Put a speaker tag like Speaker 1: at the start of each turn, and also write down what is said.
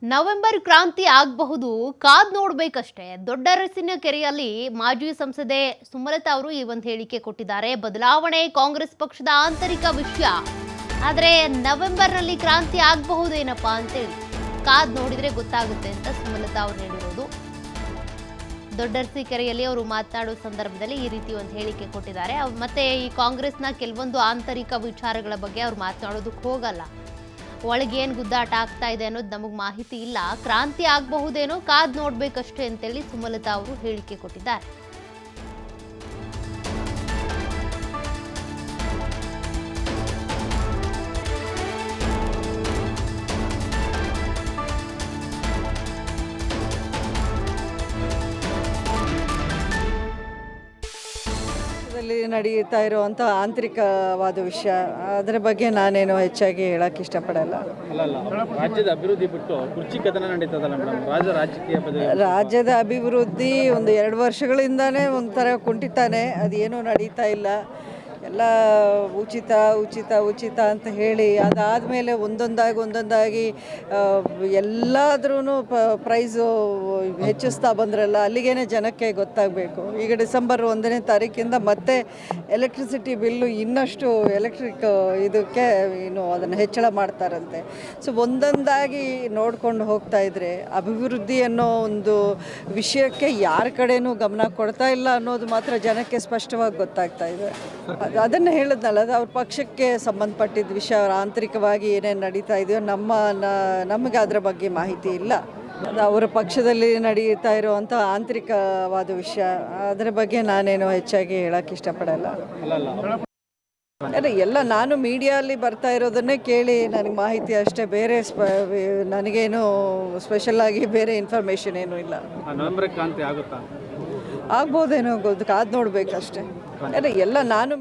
Speaker 1: November ಕ್ರಾಂತಿ ಆಗಬಹುದು, ಕಾದ್ ನೋಡ್ಬೇಕಷ್ಟೇ. ದೊಡ್ಡರಸಿನ ಕೆರೆಯಲ್ಲಿ ಮಾಜಿ ಸಂಸದೆ ಸುಮಲತಾ ಅವರು ಈ ಒಂದು ಹೇಳಿಕೆ ಕೊಟ್ಟಿದ್ದಾರೆ. ಬದಲಾವಣೆ ಕಾಂಗ್ರೆಸ್ ಪಕ್ಷದ ಆಂತರಿಕ ವಿಷಯ, ಆದರೆ ನವೆಂಬರ್ನಲ್ಲಿ ಕ್ರಾಂತಿ ಆಗಬಹುದೇನಪ್ಪಾ ಅಂತೇಳಿ ಕಾದ್ ನೋಡಿದ್ರೆ ಗೊತ್ತಾಗುತ್ತೆ ಅಂತ ಸುಮಲತಾ ಅವರು ಹೇಳಿರೋದು. ದೊಡ್ಡರಸಿ ಕೆರೆಯಲ್ಲಿ ಅವರು ಮಾತನಾಡುವ ಸಂದರ್ಭದಲ್ಲಿ ಈ ರೀತಿ ಒಂದು ಹೇಳಿಕೆ ಕೊಟ್ಟಿದ್ದಾರೆ. ಮತ್ತೆ ಈ ಕಾಂಗ್ರೆಸ್ನ ಕೆಲವೊಂದು ಆಂತರಿಕ ವಿಚಾರಗಳ ಬಗ್ಗೆ ಅವ್ರು ಮಾತನಾಡೋದಕ್ಕೆ ಹೋಗಲ್ಲ. ಒಳಗೇನು ಗುದ್ದಾಟ ಆಗ್ತಾ ಇದೆ ಅನ್ನೋದು ನಮಗೆ ಮಾಹಿತಿ ಇಲ್ಲ. ಕ್ರಾಂತಿ ಆಗಬಹುದೇನೋ, ಕಾದ್ ನೋಡ್ಬೇಕಷ್ಟೇ ಅಂತೇಳಿ ಸುಮಲತಾ ಅವರು ಹೇಳಿಕೆ ಕೊಟ್ಟಿದ್ದಾರೆ.
Speaker 2: ನಡೆಯುತ್ತಾ ಇರುವಂಥ ಆಂತರಿಕವಾದ ವಿಷಯ, ಅದರ ಬಗ್ಗೆ ನಾನೇನು ಹೆಚ್ಚಾಗಿ ಹೇಳಕ್ಕೆ ಇಷ್ಟಪಡಲ್ಲ.
Speaker 3: ರಾಜ್ಯದ ಅಭಿವೃದ್ಧಿ ಬಿಟ್ಟು ಕುರ್ಚಿ ಕದನ ನಡೀತದಲ್ಲ ಮೇಡಮ್,
Speaker 2: ರಾಜ್ಯದ ಅಭಿವೃದ್ಧಿ ಒಂದು 2 ವರ್ಷಗಳಿಂದಾನೇ ಒಂಥರ ಕುಂಠಿತಾನೆ, ಅದೇನೂ ನಡೀತಾ ಇಲ್ಲ. ಎಲ್ಲ ಉಚಿತ ಉಚಿತ ಉಚಿತ ಅಂತ ಹೇಳಿ ಅದಾದಮೇಲೆ ಒಂದೊಂದಾಗಿ ಎಲ್ಲಾದ್ರೂ ಪ್ರೈಸು ಹೆಚ್ಚಿಸ್ತಾ ಬಂದ್ರಲ್ಲ, ಅಲ್ಲಿಗೇ ಜನಕ್ಕೆ ಗೊತ್ತಾಗಬೇಕು. ಈಗ ಡಿಸೆಂಬರ್ 1ನೇ ತಾರೀಕಿಂದ ಮತ್ತೆ ಎಲೆಕ್ಟ್ರಿಸಿಟಿ ಬಿಲ್ಲು ಇನ್ನಷ್ಟು ಇದಕ್ಕೆ ಅದನ್ನು ಹೆಚ್ಚಳ ಮಾಡ್ತಾರಂತೆ. ಸೊ ಒಂದೊಂದಾಗಿ ನೋಡ್ಕೊಂಡು ಹೋಗ್ತಾ ಇದ್ರೆ ಅಭಿವೃದ್ಧಿ ಅನ್ನೋ ಒಂದು ವಿಷಯಕ್ಕೆ ಯಾರ ಕಡೆನೂ ಗಮನ ಕೊಡ್ತಾ ಇಲ್ಲ ಅನ್ನೋದು ಮಾತ್ರ ಜನಕ್ಕೆ ಸ್ಪಷ್ಟವಾಗಿ ಗೊತ್ತಾಗ್ತಾ ಇದೆ. ಅದನ್ನು ಹೇಳಿದ್ನಲ್ಲ, ಅದು ಅವ್ರ ಪಕ್ಷಕ್ಕೆ ಸಂಬಂಧಪಟ್ಟಿದ್ದ ವಿಷಯ. ಅವ್ರ ಆಂತರಿಕವಾಗಿ ಏನೇನು ನಡೀತಾ ಇದೆಯೋ ನಮಗೆ ಅದರ ಬಗ್ಗೆ ಮಾಹಿತಿ ಇಲ್ಲ. ಅದು ಅವರ ಪಕ್ಷದಲ್ಲಿ ನಡೆಯುತ್ತಾ ಇರುವಂಥ ಆಂತರಿಕವಾದ ವಿಷಯ, ಅದರ ಬಗ್ಗೆ ನಾನೇನು ಹೆಚ್ಚಾಗಿ ಹೇಳಕ್ಕೆ ಇಷ್ಟಪಡಲ್ಲ. ಎಲ್ಲ ನಾನು ಮೀಡಿಯಲ್ಲಿ ಬರ್ತಾ ಇರೋದನ್ನೇ ಕೇಳಿ ನನಗೆ ಮಾಹಿತಿ ಅಷ್ಟೇ, ಬೇರೆ ನನಗೇನು ಸ್ಪೆಷಲಾಗಿ ಬೇರೆ ಇನ್ಫಾರ್ಮೇಷನ್ ಏನೂ ಇಲ್ಲ.
Speaker 3: ಕ್ರಾಂತಿ ಆಗುತ್ತಾ?
Speaker 2: ಆಗ್ಬೋದೇನೋ ಕಾದು ನೋಡಬೇಕಷ್ಟೇ. ಎಲ್ಲ ನಾನು